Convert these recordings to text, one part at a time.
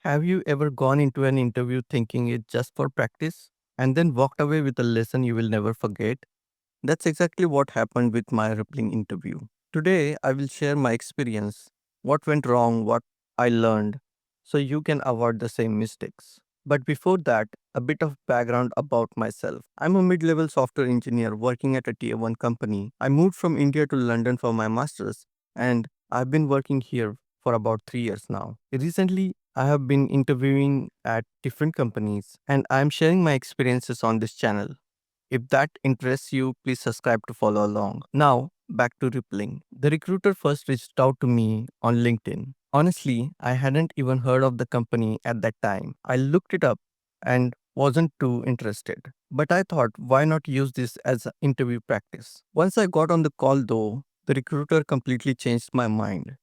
Have you ever gone into an interview thinking it's just for practice and then walked away with a lesson you will never forget? That's exactly what happened with my rippling interview. Today, I will share my experience, what went wrong, what I learned, so you can avoid the same mistakes. But before that, a bit of background about myself. I'm a mid level software engineer working at a tier 1 company. I moved from India to London for my master's, and I've been working here for about 3 years now. Recently, I have been interviewing at different companies, and I'm sharing my experiences on this channel. If that interests you, please subscribe to follow along. Now, back to rippling. The recruiter first reached out to me on LinkedIn. Honestly, I hadn't even heard of the company at that time. I looked it up and wasn't too interested. But I thought, why not use this as an interview practice? Once I got on the call, though, the recruiter completely changed my mind.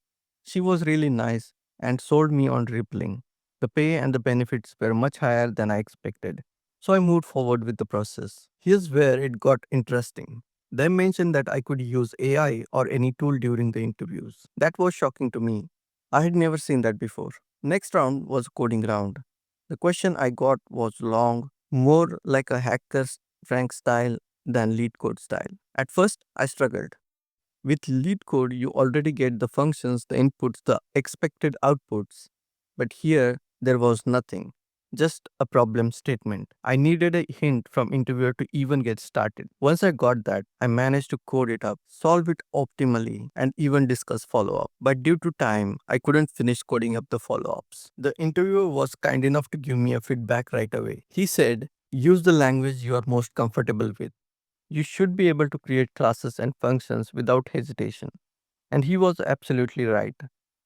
She was really nice and sold me on rippling. The pay and the benefits were much higher than I expected. So I moved forward with the process. Here's where it got interesting. They mentioned that I could use AI or any tool during the interviews. That was shocking to me. I had never seen that before. Next round was coding round. The question I got was long, more like a hacker's rank style than lead code style. At first, I struggled. With lead code, you already get the functions, the inputs, the expected outputs. But here, there was nothing, just a problem statement. I needed a hint from interviewer to even get started. Once I got that, I managed to code it up, solve it optimally, and even discuss follow-up. But due to time, I couldn't finish coding up the follow-ups. The interviewer was kind enough to give me a feedback right away. He said, use the language you are most comfortable with. You should be able to create classes and functions without hesitation. And he was absolutely right.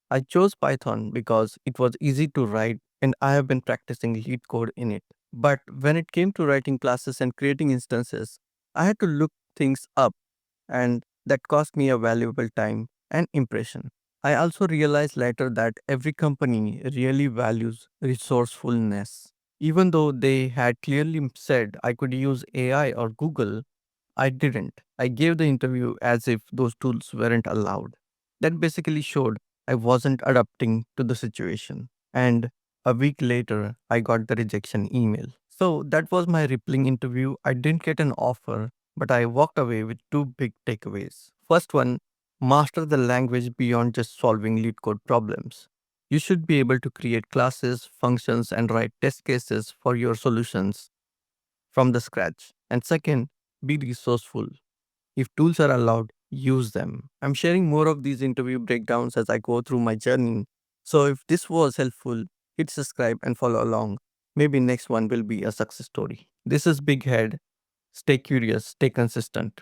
I chose Python because it was easy to write and I have been practicing lead code in it. But when it came to writing classes and creating instances, I had to look things up, and that cost me a valuable time and impression. I also realized later that every company really values resourcefulness. Even though they had clearly said I could use AI or Google, I didn't. I gave the interview as if those tools weren't allowed. That basically showed I wasn't adapting to the situation. And a week later, I got the rejection email. So that was my rippling interview. I didn't get an offer, but I walked away with two big takeaways. First one, master the language beyond just solving lead code problems. You should be able to create classes, functions, and write test cases for your solutions from the scratch. And second, be resourceful. If tools are allowed, use them. I'm sharing more of these interview breakdowns as I go through my journey. So if this was helpful, hit subscribe and follow along. Maybe next one will be a success story. This is Big Head. Stay curious, stay consistent.